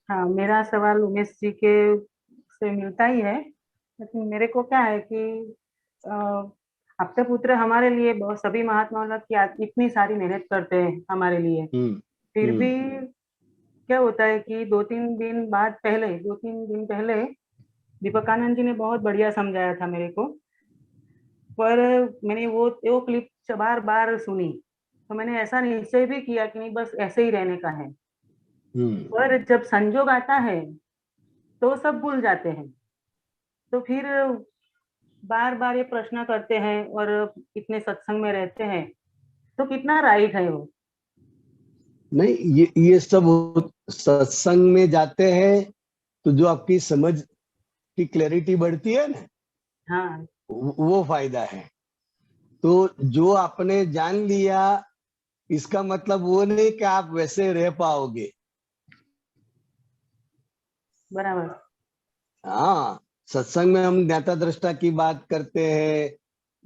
हाँ, मेरा सवाल उमेश जी के से मिलता ही है। लेकिन मेरे को क्या है कि अ, आपके पुत्र हमारे लिए बहुत, सभी महात्मा लोग की इतनी सारी मेहनत करते हैं हमारे लिए। हम्म। फिर भी हम्म। क्या होता है कि दो तीन दिन पहले दीपकानंद जी ने बहुत बढ़िया समझाया था मेरे को। पर मैंने वो क्लिप बार बार सुनी, तो मैंने ऐसा निश्चय भी किया कि नहीं, बस ऐसे ही रहने का है। हम्म। पर जब संजोग आता है तो सब भूल जाते हैं। तो फिर बार बार ये प्रश्न करते हैं और इतने सत्संग में रहते हैं, तो कितना राइट है वो। नहीं, ये सब सत्संग में जाते हैं तो जो आपकी समझ की क्लैरिटी बढ़ती है ना, हाँ, वो फायदा है। तो जो आपने जान लिया, इसका मतलब वो नहीं कि आप वैसे रह पाओगे। बराबर। हाँ, सत्संग में हम ज्ञाता दृष्टा की बात करते हैं,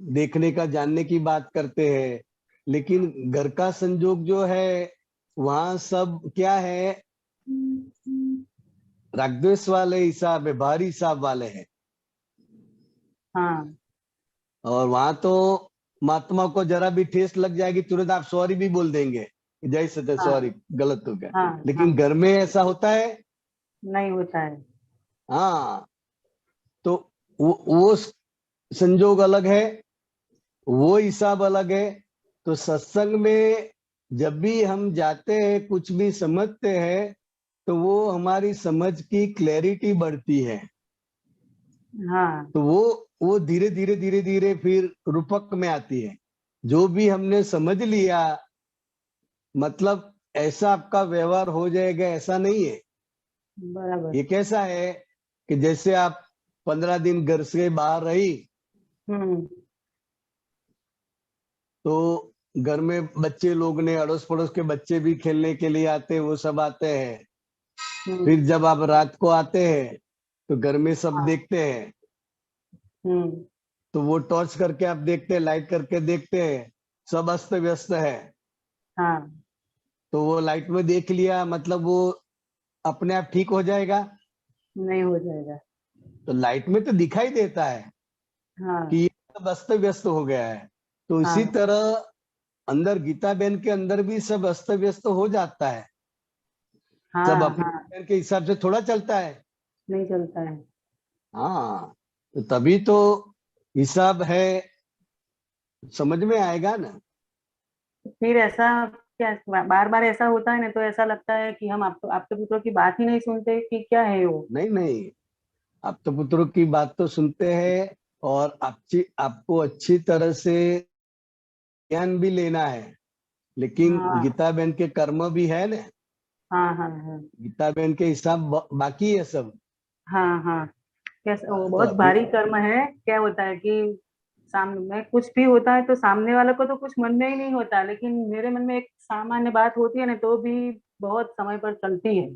देखने का जानने की बात करते हैं, लेकिन घर का संजोग जो है, वहां सब क्या है, रागद्वेष वाले हिसाब है, भारी हिसाब वाले हैं। हाँ, और वहां तो महात्मा को जरा भी ठेस लग जाएगी, तुरंत आप सॉरी भी बोल देंगे, जय सत्य, हाँ, सॉरी, गलत हो गया। हाँ, लेकिन हाँ, घर में ऐसा होता है। नहीं होता है। हाँ, तो वो संजोग अलग है, वो हिसाब अलग है। तो सत्संग में जब भी हम जाते हैं, कुछ भी समझते हैं, तो वो हमारी समझ की क्लैरिटी बढ़ती है। हाँ, तो वो धीरे धीरे धीरे धीरे फिर रूपक में आती है। जो भी हमने समझ लिया, मतलब ऐसा आपका व्यवहार हो जाएगा, ऐसा नहीं है। बराबर। ये कैसा है कि जैसे आप 15 दिन घर से बाहर रही, हम्म। तो घर में बच्चे लोग ने, अड़ोस पड़ोस के बच्चे भी खेलने के लिए आते हैं, वो सब आते हैं। हम्म। फिर जब आप रात को आते हैं, तो घर में सब हाँ। देखते हैं। हम्म। तो वो टॉर्च करके आप देखते हैं, लाइट करके देखते हैं, सब अस्त व्यस्त है। हाँ, तो वो लाइट में देख लिया, मतलब वो अपने आप ठीक हो जाएगा। नहीं हो जाएगा। तो लाइट में तो दिखाई देता है कि हाँ, ये सब अस्त व्यस्त हो गया है। तो इसी हाँ, तरह अंदर गीता बहन के अंदर भी सब अस्त व्यस्त हो जाता है। सब हाँ, हाँ, अपने के हिसाब से थोड़ा चलता है। नहीं चलता है। हाँ, तो तभी तो हिसाब है, समझ में आएगा ना। फिर ऐसा क्या, बार बार ऐसा होता है ना, तो ऐसा लगता है कि हम आपके पुत्रों की बात ही नहीं सुनते कि क्या है वो। नहीं नहीं, आप तो पुत्रों की बात तो सुनते हैं, और आपको अच्छी तरह से ज्ञान भी लेना है। लेकिन हाँ, गीता बहन के कर्म भी है ना। हाँ, हाँ, हाँ, गीता बहन के हिसाब बाकी है सब। हाँ, हाँ। कैसा वो तो बहुत अपने, भारी कर्म है। क्या होता है कि सामने में कुछ भी होता है तो सामने वाले को तो कुछ मन में ही नहीं होता, लेकिन मेरे मन में एक सामान्य बात होती है ना, तो भी बहुत समय पर चलती है।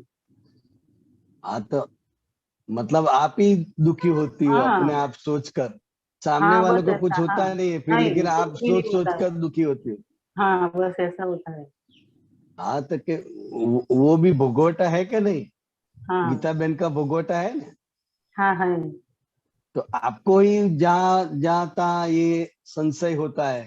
हाँ, तो मतलब आप ही दुखी होती हो अपने हाँ, आप सोचकर। सामने हाँ, वाले बस को ऐसा। कुछ हाँ, होता नहीं है फिर, नहीं, लेकिन कुछ आप भी नहीं सोच सोच होता है। कर दुखी होती हो। हाँ, बस ऐसा होता है। हाँ, तो के वो भी भोगवटा है कि नहीं? हाँ, गीता बहन का भोगवटा है ना। हाँ, है। तो आपको ही जहाँ जहाँ तहाँ ये संशय होता है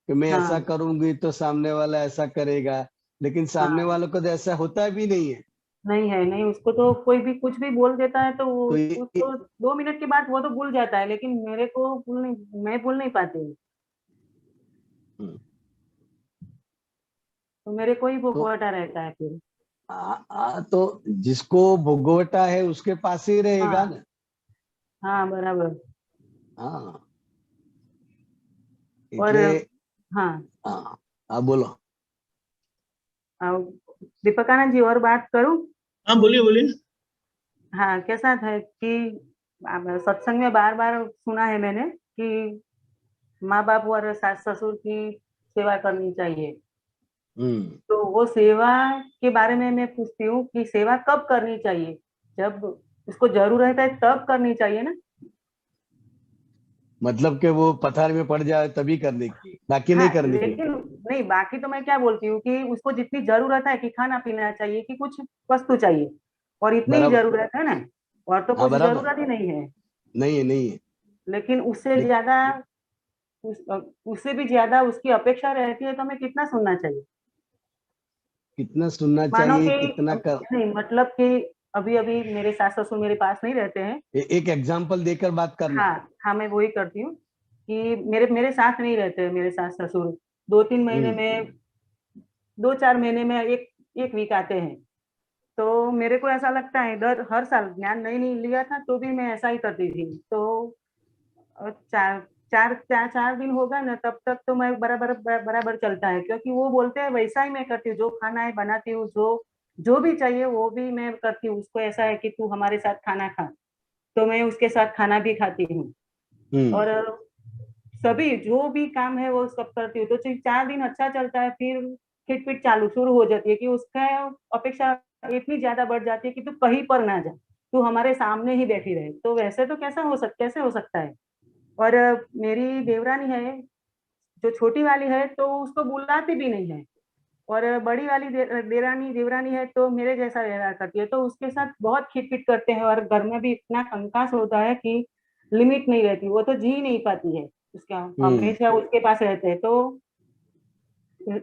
कि मैं ऐसा हाँ, करूंगी तो सामने वाला ऐसा करेगा, लेकिन सामने हाँ, वालों को तो ऐसा होता भी नहीं है। नहीं है, नहीं, उसको तो कोई भी कुछ भी बोल देता है तो तो उसको 2 मिनट के बाद वो तो भूल जाता है, लेकिन मेरे को भूल नहीं, मैं भूल नहीं पाती। तो मेरे को ही तो भुगवटा रहता है फिर। तो जिसको भोगवटा है उसके पास ही रहेगा हाँ, ना। हाँ, बराबर। हाँ, और એટલે हाँ, हाँ, हाँ बोलो। दीपकानंद जी, और बात करूं? हाँ, बोलिए बोलिए। हाँ, कैसा था कि सत्संग में बार बार सुना है मैंने कि माँ बाप और सास ससुर की सेवा करनी चाहिए। हम्म। तो वो सेवा के बारे में मैं पूछती हूँ कि सेवा कब करनी चाहिए? जब उसको जरूरत है तब करनी चाहिए ना। मतलब कि वो पथार में पड़ जाए तभी करने की, बाकी हाँ, नहीं करने की। लेकिन नहीं, बाकी तो मैं क्या बोलती हूँ कि उसको जितनी जरूरत है कि खाना पीना चाहिए कि कुछ वस्तु चाहिए, और इतनी ही बराबर। जरूरत है ना, और तो हाँ कुछ बराबर। जरूरत ही नहीं है। नहीं है, नहीं है। लेकिन उससे ले- ज्यादा उससे भी ज्यादा उसकी अपेक्षा रहती है, तो हमें कितना सुनना चाहिए। कितना सुनना मानो चाहिए, कि कितना कर। नहीं, मतलब कि अभी अभी मेरे सास ससुर मेरे पास नहीं रहते हैं। एक एग्जाम्पल देकर बात करना। हाँ हाँ, मैं वही करती हूँ कि मेरे मेरे साथ नहीं रहते हैं मेरे सास ससुर। 2-3 महीने हम्म। में, 2-4 महीने में एक एक वीक आते हैं। तो मेरे को ऐसा लगता है, डर हर साल ज्ञान नहीं नहीं लिया था तो भी मैं ऐसा ही करती थी। तो 4 दिन होगा ना, तब तक तो मैं बराबर बराबर चलता है, क्योंकि वो बोलते हैं वैसा ही मैं करती हूँ, जो खाना है बनाती हूँ, जो जो भी चाहिए वो भी मैं करती हूँ। उसको ऐसा है कि तू हमारे साथ खाना खा, तो मैं उसके साथ खाना भी खाती हूँ। हम्म। और सभी जो भी काम है वो सब करती हूँ। तो 4 दिन अच्छा चलता है, फिर खिटपिट चालू शुरू हो जाती है कि उसका अपेक्षा इतनी ज्यादा बढ़ जाती है कि तू कहीं पर ना जा, तू हमारे सामने ही बैठी रहे। तो वैसे तो कैसे हो सकता है। और मेरी देवरानी है, जो छोटी वाली है, तो उसको बुलाती भी नहीं है। और बड़ी वाली देरानी देवरानी है, तो मेरे जैसा व्यवहार करती है, तो उसके साथ बहुत खिटपिट करते हैं। और घर में भी इतना कंकास होता है कि लिमिट नहीं रहती, वो तो जी नहीं पाती है। उसका हम्म। हमेशा उसके पास रहते हैं। तो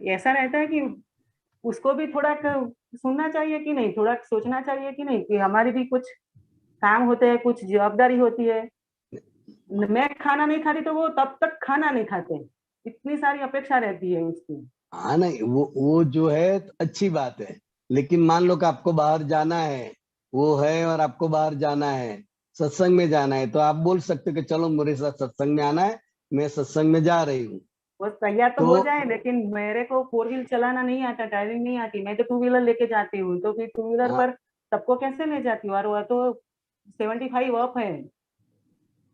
ऐसा रहता है कि उसको भी थोड़ा सुनना चाहिए कि नहीं, थोड़ा सोचना चाहिए कि नहीं, कि हमारी भी कुछ काम होते हैं, कुछ जवाबदारी होती है। मैं खाना नहीं खाती तो वो तब तक खाना नहीं खाते। इतनी सारी अपेक्षा रहती है उसकी। हाँ नहीं, वो जो है तो अच्छी बात है। लेकिन मान लो कि आपको बाहर जाना है, वो है और आपको बाहर जाना है, सत्संग में जाना है, तो आप बोल सकते हो कि चलो मेरे साथ सत्संग में आना है, मैं सत्संग में जा रही हूँ। वो तैयार तो तो हो जाए, लेकिन मेरे को 4 व्हील चलाना नहीं आता, ड्राइविंग नहीं आती। मैं तो 2 व्हीलर लेके जाती हूँ, तो फिर 2 व्हीलर हाँ, पर सबको कैसे ले जाती हूँ। और वो तो 75 अप है।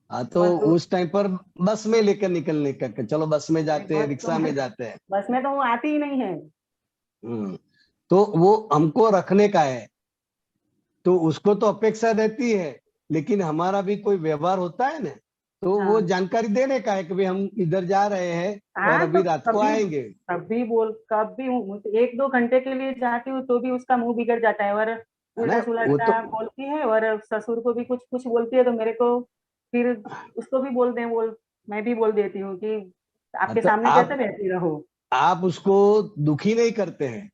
हाँ तो और तो उस टाइम पर बस में लेकर निकलने का कि चलो बस में जाते हैं, बस तो रिक्शा में जाते हैं। बस में तो वो आती ही नहीं है। हम्म। तो वो हमको रखने का है, तो उसको तो अपेक्षा रहती है, लेकिन हमारा भी कोई व्यवहार होता है ना, तो वो हाँ जानकारी देने का है कि भाई हम इधर जा रहे हैं और हाँ, तो अभी रात को कभी आएंगे। कभी 1-2 घंटे के लिए जाती हूँ, तो भी उसका मुंह बिगड़ जाता है। और है ना, उल्टा वो तो। सुलटा बोलती है, और ससुर को भी कुछ कुछ बोलती है, तो मेरे को फिर उसको भी बोल मैं भी बोल देती हूँ कि आपके तो सामने कैसे रहती रहो। आप उसको दुखी नहीं करते हैं,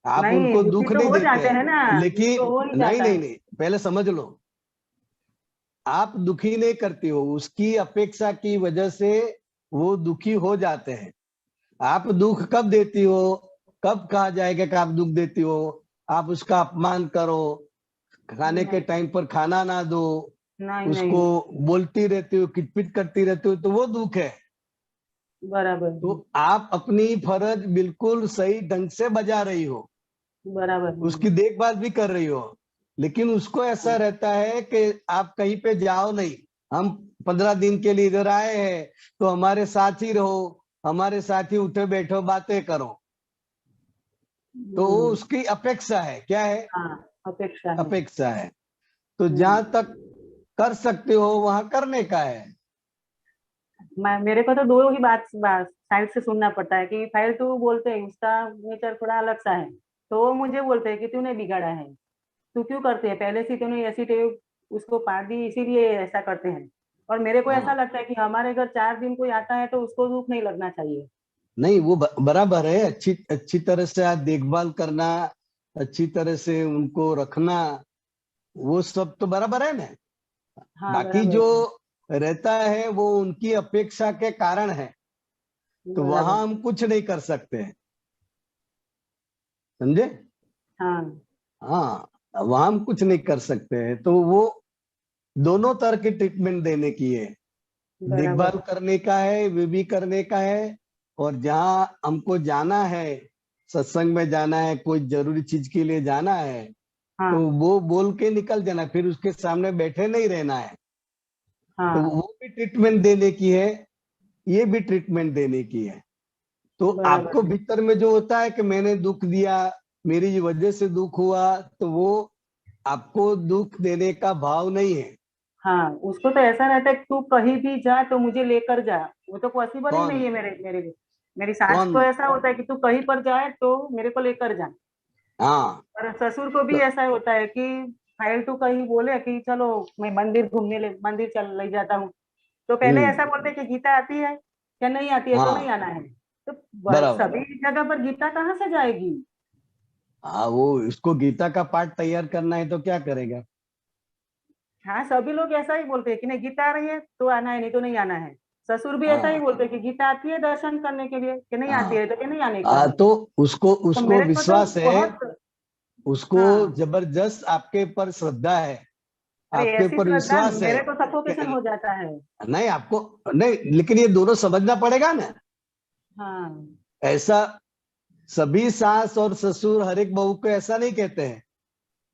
आप नहीं, उनको दुखी दुख तो नहीं हो देते जाते हैं। हैं ना, दुख तो लेकिन हो ही नहीं जाता नहीं है। नहीं, पहले समझ लो, आप दुखी नहीं करती हो, उसकी अपेक्षा की वजह से वो दुखी हो जाते हैं। आप दुख कब देती हो, कब कहा जाएगा कि आप दुख देती हो? आप उसका अपमान करो, खाने के नहीं टाइम पर खाना ना दो, नहीं उसको नहीं, बोलती रहती हो, किटपिट करती रहती हो, तो वो दुख है। बराबर तो आप अपनी फर्ज बिल्कुल सही ढंग से बजा रही हो, बराबर है। उसकी देखभाल भी कर रही हो, लेकिन उसको ऐसा रहता है कि आप कहीं पे जाओ नहीं, हम 15 दिन के लिए इधर आए हैं, तो हमारे साथ ही रहो, हमारे साथ ही उठे बैठो बातें करो। तो वो हम्म, उसकी अपेक्षा है, क्या है? हाँ, अपेक्षा है। अपेक्षा है। तो जहां हम्म, तक कर सकते हो वहां करने का है। मेरे को तो दो ही बात साइड से सुनना पड़ता है कि फाइल तू बोलते हैं उसका नेचर थोड़ा अलग सा है। तो वो मुझे बोलते हैं कि तूने बिगाड़ा है, तू क्यों करते है, पहले से तूने ऐसी टेव उसको पार दी, इसीलिए ऐसा करते हैं। और मेरे को ऐसा हाँ लगता है कि हमारे घर 4 दिन कोई आता है तो उसको दुख नहीं लगना चाहिए। नहीं, वो बराबर है, अच्छी अच्छी तरह से आप देखभाल करना, अच्छी तरह से उनको रखना, वो सब तो बराबर है ना। हाँ, बाकी बराबर जो है। रहता है वो उनकी अपेक्षा के कारण है, तो वहां बराबर। हम कुछ नहीं कर सकते हैं, समझे? हाँ, हाँ, वहां हम कुछ नहीं कर सकते हैं, तो वो दोनों तरह की ट्रीटमेंट देने की है, बराबर। देखभाल करने का है, वे भी करने का है। और जहां हमको जाना है, सत्संग में जाना है, कोई जरूरी चीज के लिए जाना है, तो हाँ वो बोल के निकल जाना, फिर उसके सामने बैठे नहीं रहना है। तो हाँ, वो भी ट्रीटमेंट देने की है, ये भी ट्रीटमेंट देने की है। तो आपको बराबर है। भीतर में जो होता है कि मैंने दुख दिया, मेरी वजह से दुख हुआ, तो वो आपको दुख देने का भाव नहीं है। हाँ, उसको तो ऐसा रहता है कि तू कहीं भी जा तो मुझे लेकर जा। वो तो पॉसिबल ही कौन? नहीं है मेरे मेरे लिए। मेरी सास कौन? को ऐसा होता है कि तू कहीं पर जाए तो मेरे को लेकर जा। हाँ और ससुर को भी तो ऐसा होता है कि फालतू कहीं बोले कि चलो मैं मंदिर घूमने ले मंदिर चल ले जाता हूँ, तो पहले ऐसा बोलते हैं कि गीता आती है या नहीं आती है, तो नहीं हाँ आना है। तो बराबर। सभी जगह पर गीता कहाँ से जाएगी। हाँ वो इसको गीता का पाठ तैयार करना है तो क्या करेगा। हाँ, सभी लोग ऐसा ही बोलते हैं कि नहीं गीता आ रही है तो आना है, नहीं तो नहीं आना है। ससुर भी ऐसा ही हाँ बोलते हैं कि गीता आती है दर्शन करने के लिए, कि नहीं आती हाँ है तो कि नहीं आने का है। तो उसको तो उसको मेरे को तो विश्वास है, बहुत। उसको हाँ। जबरदस्त आपके ऊपर श्रद्धा है, अरे आपके ऐसी ऊपर श्रद्धा विश्वास है मेरे को सफोकेशन कि- हो जाता है। नहीं आपको, नहीं लेकिन ये दोनों समझना पड़ेगा ना। हाँ। ऐसा सभी सास और ससुर हर एक बहू को ऐसा नहीं कहते हैं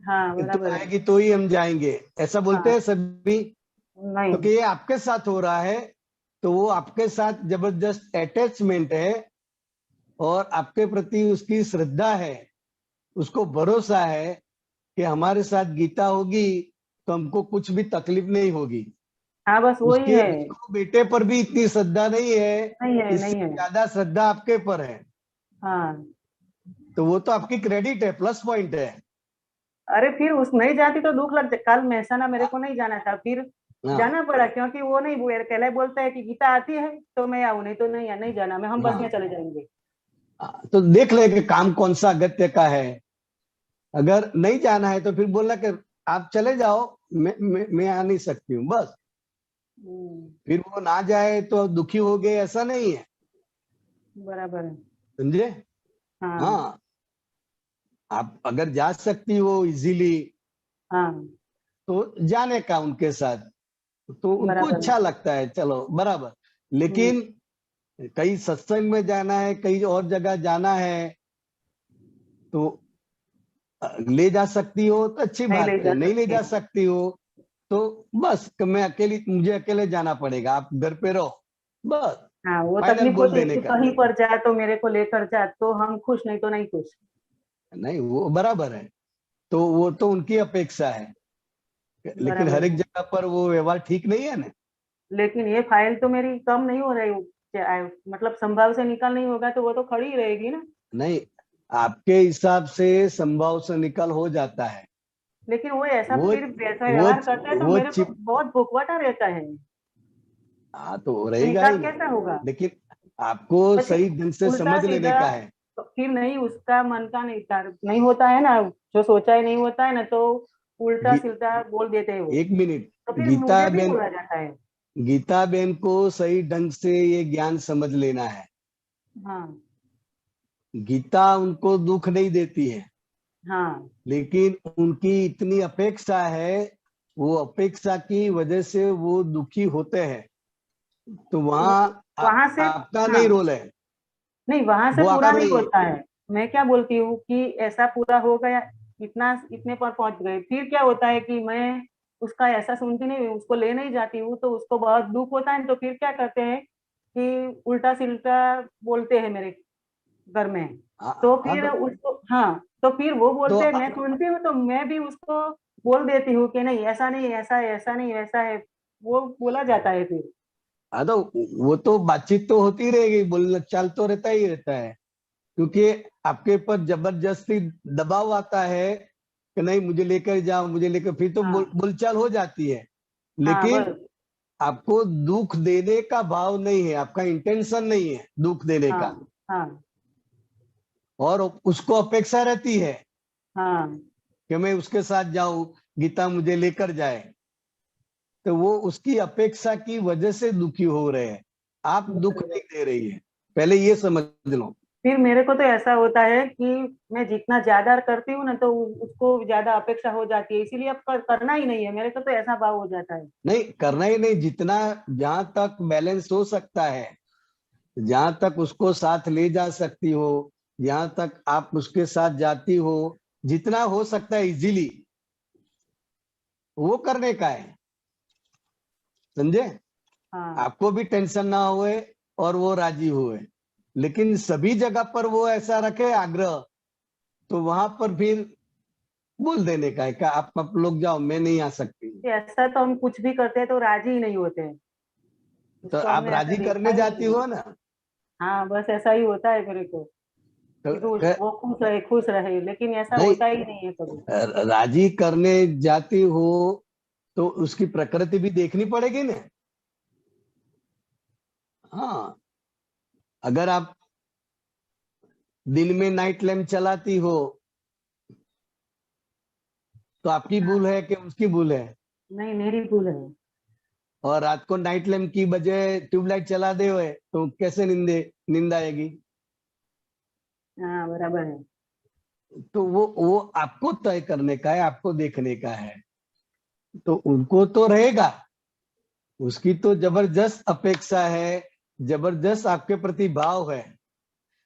हाँ कि तू बराबर है। आएगी तो ही हम जाएंगे, ऐसा बोलते हाँ। हैं सभी। तो कि नहीं। ये आपके साथ हो रहा है, तो वो आपके साथ जबरदस्त अटैचमेंट है और आपके प्रति उसकी श्रद्धा है, उसको भरोसा है कि हमारे साथ गीता होगी तो हमको कुछ भी तकलीफ नहीं होगी। हाँ बस वही उसके है। उसको बेटे पर भी इतनी श्रद्धा नहीं है, नहीं है, इससे नहीं है। ज्यादा श्रद्धा आपके पर है। हाँ। तो वो तो आपकी क्रेडिट है, प्लस पॉइंट है। अरे फिर उस नहीं जाती तो दुख लगता। कल महसाना मेरे को नहीं जाना था, फिर हाँ जाना पड़ा क्योंकि वो नहीं पहले बोलता है कि गीता आती है तो मैं आऊँ, नहीं तो नहीं, नहीं जाना, मैं हम बस में हाँ चले जाएंगे। तो देख ले कि काम कौन सा अगत्य का है। अगर नहीं जाना है तो फिर बोलना कि आप चले जाओ, मैं आ नहीं सकती हूँ बस। हम्म। फिर वो ना जाए तो दुखी हो गए, ऐसा नहीं है। बराबर है। समझे। हाँ। हाँ आप अगर जा सकती हो इजीली हाँ तो जाने का उनके साथ, तो उनको बराबर है। अच्छा लगता है, चलो बराबर। हम्म। लेकिन कहीं सत्संग में जाना है, कहीं और जगह जाना है, तो ले जा सकती हो तो अच्छी नहीं बात ले है, जा नहीं ले सकते। जा सकती हो तो बस कि मैं अकेली, मुझे अकेले जाना पड़ेगा, आप घर पे रहो, बस हाँ, वो फाइनल तकलीफ बोल होती है देने कि का। कहीं पर जा तो मेरे को लेकर जा, तो हम खुश, नहीं तो नहीं खुश। नहीं वो बराबर है, तो वो तो उनकी अपेक्षा है, लेकिन बराबर हर एक है। जगह पर वो व्यवहार ठीक नहीं है ना। लेकिन ये फाइल तो मेरी कम नहीं हो रही। मतलब संभाव से निकाल नहीं होगा तो वो तो खड़ी ही रहेगी ना। नहीं आपके हिसाब से संभव से निकल हो जाता है। लेकिन वो ऐसा वो फिर वैसा वो व्यवहार करता है तो वो मेरे को चिप, बहुत भुकवाटा रहता है। हाँ तो तो रहेगा निकाल ही ना। कैसा होगा। लेकिन आपको बस सही ढंग से उल्टा समझ लेने सीधा। का है। तो फिर नहीं, उसका मन का नहीं नहीं होता है ना, जो सोचा ही नहीं होता है ना, तो उल्टा गी, सीधा बोल देते हैं वो। एक मिनट, तो फिर गीता मुझे भी बेन, बोला जाता है। गीता बेन को सही ढंग से ये ज्ञान समझ लेना है। हाँ। गीता उनको दुख नहीं देती है, हाँ। लेकिन उनकी इतनी अपेक्षा है, वो अपेक्षा की वजह से वो दुखी होते हैं। तो वहां वहां से। आपका हाँ। नहीं रोल है, नहीं, वहां से वो आपका पूरा नहीं नहीं है। होता है। मैं क्या बोलती हूँ कि ऐसा पूरा हो गया, इतना इतने पर पहुंच गए, फिर क्या होता है कि मैं उसका ऐसा सुनती नहीं हूँ, उसको ले नहीं जाती हूँ, तो उसको बहुत दुख होता है, तो फिर क्या करते हैं कि उल्टा सिल्टा बोलते हैं मेरे घर में। तो फिर तो उसको, हाँ, तो फिर वो तो बोलते हैं, मैं सुनती हूँ तो मैं भी उसको बोल देती हूँ कि नहीं ऐसा नहीं, ऐसा है, ऐसा नहीं, वैसा है। वो बोला जाता है फिर। तो वो तो बातचीत तो होती रहेगी, बोल चाल तो रहता ही रहता है, क्योंकि आपके ऊपर जबरदस्ती दबाव आता है कि नहीं मुझे लेकर जाओ, मुझे लेकर, फिर तो हाँ। बोलचाल हो जाती है। हाँ लेकिन बस। आपको दुख देने का भाव नहीं है, आपका इंटेंशन नहीं है दुख देने हाँ। का, हाँ। और उसको अपेक्षा रहती है हाँ। कि मैं उसके साथ जाऊं, गीता मुझे लेकर जाए। तो वो उसकी अपेक्षा की वजह से दुखी हो रहे हैं, आप दुख नहीं दे रही है, पहले ये समझ लो। फिर मेरे को तो ऐसा होता है कि मैं जितना ज्यादा करती हूँ ना, तो उसको ज्यादा अपेक्षा हो जाती है, इसीलिए अब करना ही नहीं है, मेरे को तो ऐसा भाव हो जाता है। नहीं करना ही नहीं, जितना जहां तक बैलेंस हो सकता है, जहां तक उसको साथ ले जा सकती हो, जहां तक आप उसके साथ जाती हो, जितना हो सकता है इजीली वो करने का है। समझे। हाँ। आपको भी टेंशन ना हुए और वो राजी हुए। लेकिन सभी जगह पर वो ऐसा रखे आग्रह, तो वहां पर फिर बोल देने का है कि आप लोग जाओ, मैं नहीं आ सकती। कि ऐसा तो हम कुछ भी करते हैं तो राजी ही नहीं होते हैं। तो उसको आप हमने ऐसा राजी देखा करने ही नहीं जाती है। हो ना। हाँ बस ऐसा ही होता है मेरे को। कि तू क- वो खुश रहे, लेकिन ऐसा नहीं, होता ही नहीं है कभी। राजी करने जाती हो तो उसकी प्रकृति भी देखनी पड़ेगी ना। हाँ, अगर आप दिन में नाइट लैम्प चलाती हो तो आपकी हाँ, भूल है कि उसकी भूल है। नहीं मेरी भूल है। और रात को नाइट लैम्प की बजाय ट्यूबलाइट चला दे हुए तो कैसे नींद आएगी। हाँ बराबर है। तो वो आपको तय करने का है, आपको देखने का है। तो उनको तो रहेगा, उसकी तो जबरदस्त अपेक्षा है, जबरदस्त आपके प्रति भाव है।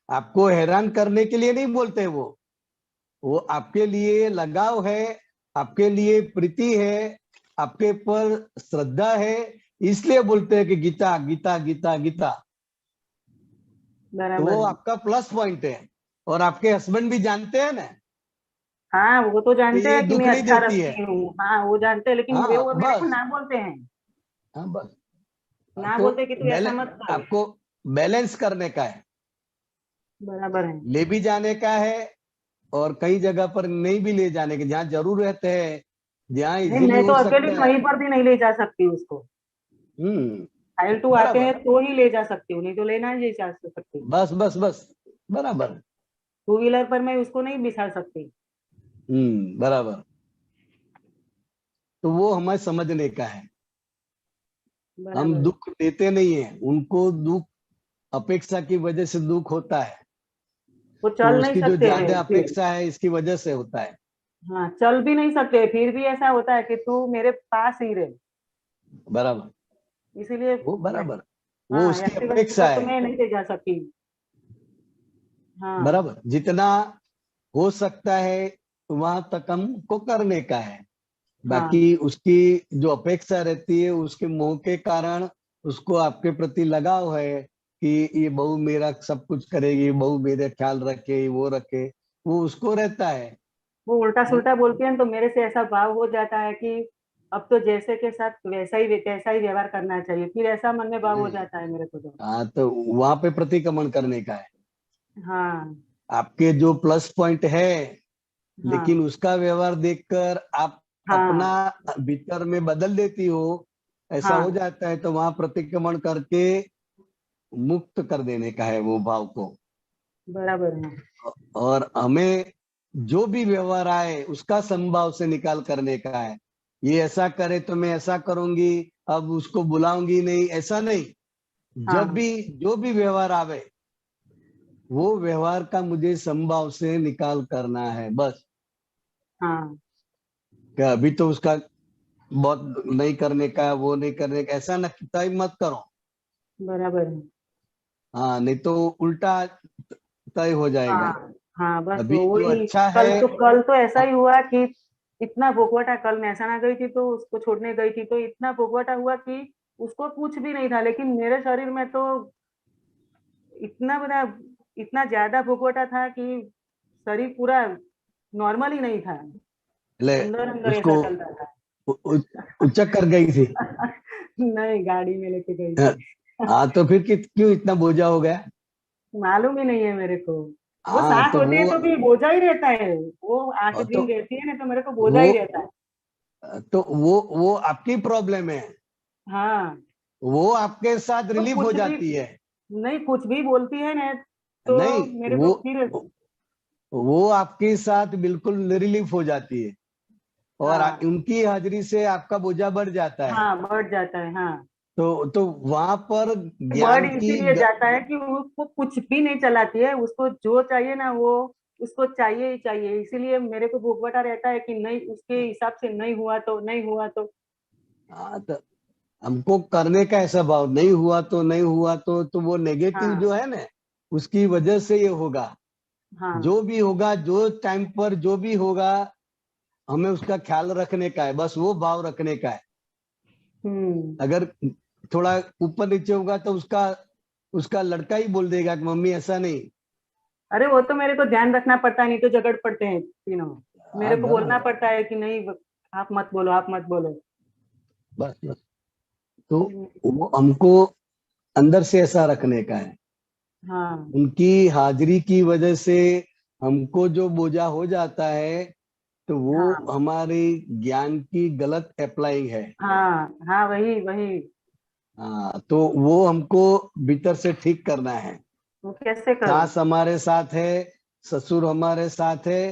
आपको हैरान करने के लिए नहीं बोलते वो आपके लिए लगाव है, आपके लिए प्रीति है, आपके पर श्रद्धा है, इसलिए बोलते हैं कि गीता गीता गीता गीता। तो बराबर वो है। आपका प्लस पॉइंट है। और आपके हस्बैंड भी जानते हैं ना हाँ वो तो कि जानते ये हैं कि दुख मैं नहीं अच्छा देती है। रखती हूँ, हाँ वो जानते हैं, लेकिन वे हाँ वो मेरे को बस। ना बोलते हैं। हाँ बस। ना तो बोलते कि तू ऐसा मत कर। आपको बैलेंस करने का है, बराबर है। ले भी जाने का है, और कई जगह पर नहीं भी ले जाने के, जहाँ जरूरत है, जहाँ नहीं इजीली मैं तो हो अकेली सकता है। कहीं पर भी नहीं ले जा सकती उसको। हम्म। फाइल टू आते हैं बराबर। तो ही ले जा सकती हूँ, नहीं तो लेना नहीं जा सकती। बस बस बस। बराबर। टू व्हीलर पर मैं उसको नहीं बिछा सकती। बराबर। तो वो हमें समझने का है। हम बराबर है। दुख देते नहीं है उनको, दुख अपेक्षा की वजह से दुख होता है। वो तो चल नहीं उसकी जो सकते हैं ज्यादा फिर। अपेक्षा है इसकी वजह से होता है। हाँ चल भी नहीं सकते, फिर भी ऐसा होता है कि तू मेरे पास ही रहे। बराबर। इसीलिए वो बराबर, वो हाँ उसकी एक्टिवा अपेक्षा पर तो है। मैं नहीं ले जा सकती। हाँ। बराबर, जितना हो सकता है वहां तक हमको करने का है। हाँ। बाकी उसकी जो अपेक्षा रहती है, उसके मोह के कारण उसको आपके प्रति लगाव है कि ये बहू मेरा सब कुछ करेगी, बहू मेरा ख्याल रखे, वो रखे, वो उसको रहता है। वो उल्टा वो सुल्टा बोलती है ना, तो मेरे से ऐसा भाव हो जाता है कि अब तो जैसे के साथ वैसा ही व्यवहार करना चाहिए, फिर ऐसा मन में भाव हो हम्म, जाता है मेरे को तो। हाँ, तो वहां पे प्रतिक्रमण करने का है। हाँ। आपके जो प्लस पॉइंट है, लेकिन हाँ। उसका व्यवहार देखकर आप अपना हाँ। भीतर में बदल देती हो, ऐसा हो हाँ जाता है, तो वहां प्रतिक्रमण करके मुक्त कर देने का है वो भाव को। बराबर है। और हमें जो भी व्यवहार आए उसका समभाव से निकाल करने का है। ये ऐसा करे तो मैं ऐसा करूंगी, अब उसको बुलाऊंगी नहीं, ऐसा नहीं। जब हाँ। भी जो भी व्यवहार आवे, वो व्यवहार का मुझे समभाव से निकाल करना है बस। हाँ क्या अभी तो उसका बहुत नहीं करने का, वो नहीं करने का, ऐसा न तय मत करो। बराबर है। हाँ, नहीं तो उल्टा तय हो जाएगा। हाँ। हाँ बस अभी वो जो वही। अच्छा है। कल तो ऐसा ही हुआ कि इतना भोगवटा, कल महसाना गई थी तो उसको छोड़ने गई थी, तो इतना भोगवटा हुआ कि उसको कुछ भी नहीं था, लेकिन मेरे शरीर में तो इतना बड़ा, इतना ज्यादा भोगवटा था कि शरीर पूरा नॉर्मल ही नहीं था। ले अंदर अंदर उसको ऐसा चलता था। उचक कर गई थी। नहीं गाड़ी में लेके गई हाँ, थी। तो फिर क्यों इतना बोझा हो गया। मालूम ही नहीं है मेरे को। वो हाँ साथ तो होती है तो भी बोझा ही रहता है। वो 8 दिन तो रहती है ना, तो मेरे को बोझा वो ही रहता है। वो आपकी प्रॉब्लम है। हाँ। वो आपके साथ तो रिलीफ हो कुछ भी जाती है। नहीं, कुछ भी बोलती है ना, तो नहीं, मेरे को फिर वो आपके साथ बिल्कुल रिलीफ हो जाती है। और हाँ। उनकी हाजिरी से आपका बोझा बढ़ जाता है। हाँ बढ़ जाता है। हाँ तो वहां पर वर्ड ज्ञान की इसीलिए जाता है कि उसको कुछ भी नहीं चलाती है, उसको जो चाहिए ना वो उसको चाहिए ही चाहिए, इसीलिए मेरे को भूखवटा रहता है कि नहीं, उसके हिसाब से नहीं हुआ तो नहीं हुआ तो। हाँ, तो हमको करने का ऐसा भाव, नहीं हुआ तो नहीं हुआ तो वो नेगेटिव हाँ। जो है ना, उसकी वजह से ये होगा। हाँ। जो भी होगा, जो टाइम पर जो भी होगा, हमें उसका ख्याल रखने का है, बस वो भाव रखने का है। हम्म। अगर थोड़ा ऊपर नीचे होगा तो उसका उसका लड़का ही बोल देगा कि मम्मी ऐसा नहीं। अरे वो तो मेरे को ध्यान रखना पड़ता है, नहीं तो झगड़ पड़ते हैं तीनों। मेरे को बोलना बराबर। पड़ता है कि नहीं, आप मत बोलो, आप मत बोलो। बस बस। तो हम्म। वो हमको अंदर से ऐसा रखने का है। हाँ उनकी हाजिरी की वजह से हमको जो बोझा हो जाता है, तो वो हाँ हमारे ज्ञान की गलत अप्लाइंग है। हाँ हाँ, वही वही। हाँ, तो वो हमको भीतर से ठीक करना है। वो कैसे करूँ? सास हमारे साथ है, ससुर हमारे साथ है,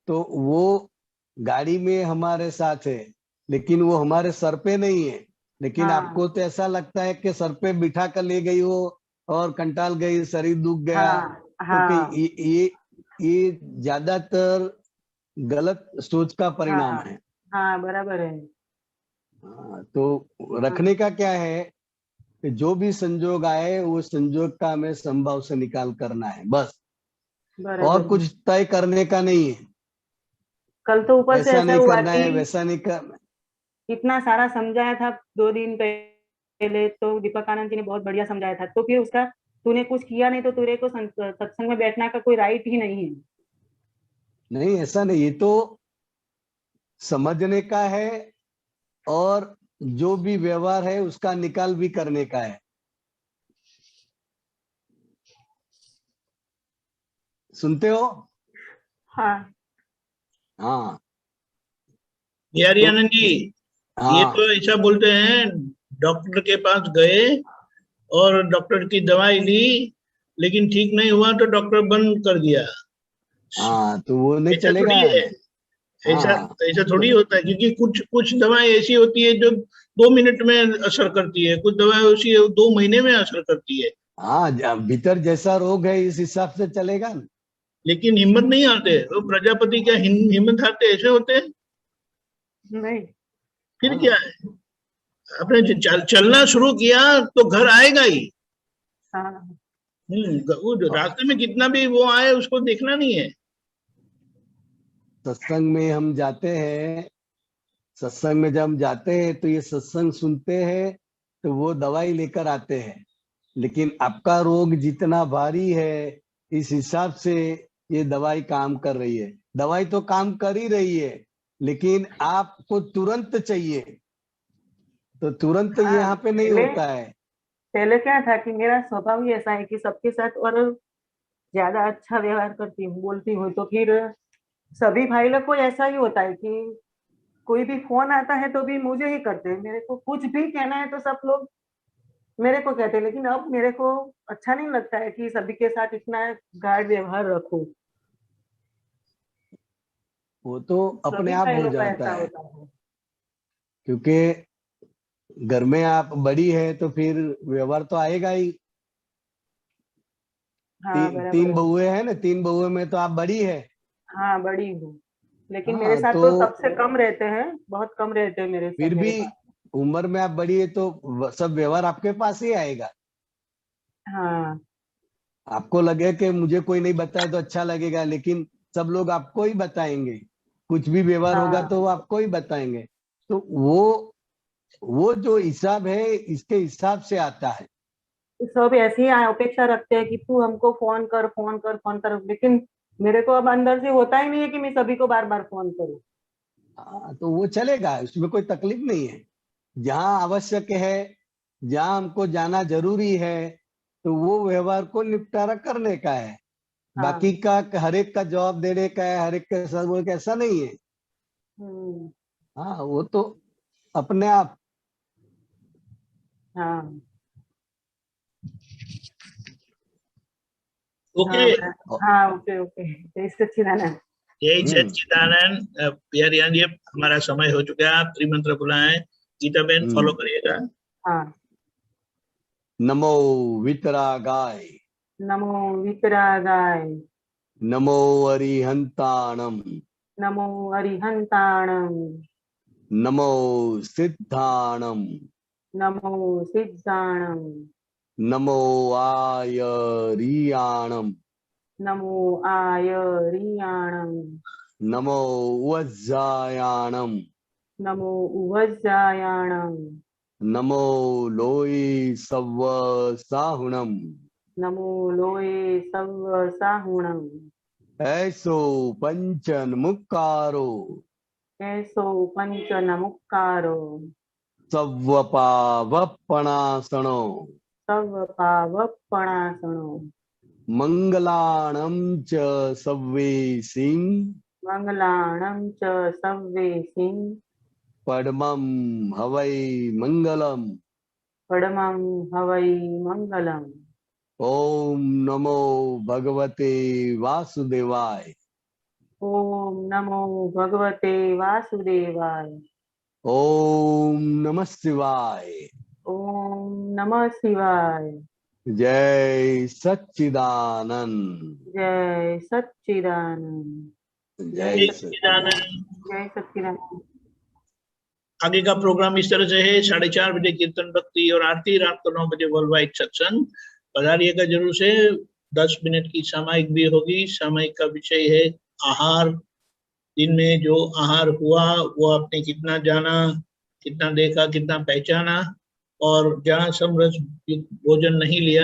तो वो गाड़ी में हमारे साथ है, लेकिन वो हमारे सर पे नहीं है। लेकिन हाँ आपको तो ऐसा लगता है कि सर पे बिठा कर ले गई हो और कंटाल गई, शरीर दुख गया। हाँ तो कि हाँ ये ज्यादातर गलत सोच का परिणाम हाँ है। हाँ, बराबर है। हाँ, तो हाँ, रखने का क्या है कि जो भी संजोग आए वो संजोग का हमें संभव से निकाल करना है, बस। और बराबर है। कुछ तय करने का नहीं है। कल तो ऊपर से ऐसा ऐसा नहीं हुआ करना कि है, वैसा नहीं करना। इतना सारा समझाया था 2 दिन पहले, तो दीपक आनंद जी ने बहुत बढ़िया समझाया था, तो फिर उसका तूने कुछ किया नहीं, तो तेरे को सत्संग में बैठने का कोई राइट ही नहीं है। नहीं, ऐसा नहीं, ये तो समझने का है। और जो भी व्यवहार है उसका निकाल भी करने का है। सुनते हो? हाँ हाँ। बिहारी तो आनंद जी, ये हाँ, तो ऐसा बोलते हैं, डॉक्टर के पास गए और डॉक्टर की दवाई ली, लेकिन ठीक नहीं हुआ तो डॉक्टर बंद कर दिया। हाँ, तो वो नहीं ऐसा चलेगा। थोड़ी है। ऐसा हाँ, ऐसा तो थोड़ी होता है, क्योंकि कुछ कुछ दवाएं ऐसी होती है जो 2 मिनट में असर करती है, कुछ दवाएं ऐसी है 2 महीने में असर करती है। हाँ, भीतर जैसा रोग है इस हिसाब से चलेगा ना। लेकिन हिम्मत नहीं आते वो प्रजापति, क्या हिम्मत आते ऐसे होते हैं? नहीं। फिर क्या हाँ, है? आपने चलना शुरू किया तो घर आएगा ही। हाँ वो जो रास्ते में कितना भी वो आए उसको देखना नहीं है। सत्संग में हम जाते हैं, सत्संग में जब हम जाते हैं तो ये सत्संग सुनते हैं, तो वो दवाई लेकर आते हैं। लेकिन आपका रोग जितना भारी है, इस हिसाब से ये दवाई काम कर रही है। दवाई तो काम कर ही रही है, लेकिन आपको तुरंत चाहिए, तो तुरंत ये हाँ, यहाँ पे नहीं पहले होता है। पहले क्या था कि मेरा स्वभाव ही ऐसा है कि सबके साथ और ज्यादा अच्छा व्यवहार करती हूँ, बोलती हूँ, तो फिर सभी भाई लोग को ऐसा ही होता है कि कोई भी फोन आता है तो भी मुझे ही करते हैं, मेरे को कुछ भी कहना है तो सब लोग मेरे को कहते हैं। लेकिन अब मेरे को अच्छा नहीं लगता है कि सभी के साथ इतना गाढ़ व्यवहार रखूं। वो तो अपने सभी आप भाई हो लोग का जाता ऐसा है, होता है। क्योंकि घर में आप बड़ी है तो फिर व्यवहार तो आएगा ही। हाँ, बराबर तीन है। बहुए हैं ना, तीन बहुए में तो आप बड़ी है। हाँ, बड़ी हूँ, लेकिन मेरे हाँ, साथ तो तो सबसे कम रहते हैं, बहुत कम रहते हैं मेरे साथ, फिर भी मेरे पास। उम्र में आप बड़ी है तो सब व्यवहार आपके पास ही आएगा। हाँ आपको लगे कि मुझे कोई नहीं बताए तो अच्छा लगेगा, लेकिन सब लोग आपको ही बताएंगे। कुछ भी व्यवहार होगा तो वो हाँ, आपको ही बताएंगे। तो वो जो हिसाब है, इसके हिसाब से आता है। सब ऐसी ही अपेक्षा रखते हैं कि तू हमको फोन कर, फोन कर, फोन कर, लेकिन मेरे को अब अंदर से होता ही नहीं है कि मैं सभी को बार बार फोन करूँ। हाँ, तो वो चलेगा, उसमें कोई तकलीफ नहीं है। जहाँ आवश्यक है, जहाँ हमको जाना जरूरी है, तो वो व्यवहार को निपटारा करने का है। बाकी हाँ। का हर एक का जवाब देने का है, हर एक के साथ बोल के, ऐसा नहीं है। हम्म। हाँ, वो तो अपने आप। हाँ ओके। हाँ, हाँ, ओके ओके, जय सच्चिदानंद। जय हम्म सच्चिदानंद। बिहारी आनंद जी, हमारा समय हो चुका है, आप त्रिमंत्र बुलाएं। गीता बहन फॉलो हम्म करिएगा। हाँ। नमो वितरागाय, नमो वितरागाय। नमो अरिहंताणम, नमो अरिहंताणं। नमो सिद्धाणम, नमो सिद्धाणं। नमो आयरियाणम, नमो आयरियाणं। नमो वज्जायाणम, नमो उवज्जायाणं। नमो लोई सव्व साहुणम। नमो लोये सव्व साहुणं। ऐसो पंचन मुक्कारो, ऐसो पंच नमुक्कारो। सव्वपावपणासणो, सव्व पावपणासनो। मंगलाणं च सव्वेसिं मंगलाणं च सव्वेसिं परमं हवै मंगलम्। परमं हवै मंगलम्। ओम नमो भगवते वासुदेवाय। ओम नमो भगवते वासुदेवाय। ओम नमः शिवाय। ओम नमः शिवाय। जय सच्चिदानंद। जय सच्चिदानंद। जय जय सच्चिदानंद। सच्चिदानंद। जय सच्चिदानंद। आगे का प्रोग्राम इस तरह से है, 4:30 बजे कीर्तन भक्ति और आरती, रात को 9 बजे वर्ल्ड वाइड सत्संग। पधारिएगा जरूर से। 10 मिनट की सामायिक भी होगी। सामायिक का विषय है आहार। दिन में जो आहार हुआ वो आपने कितना जाना, कितना देखा, कितना पहचाना, और जहाँ समरस भोजन नहीं लिया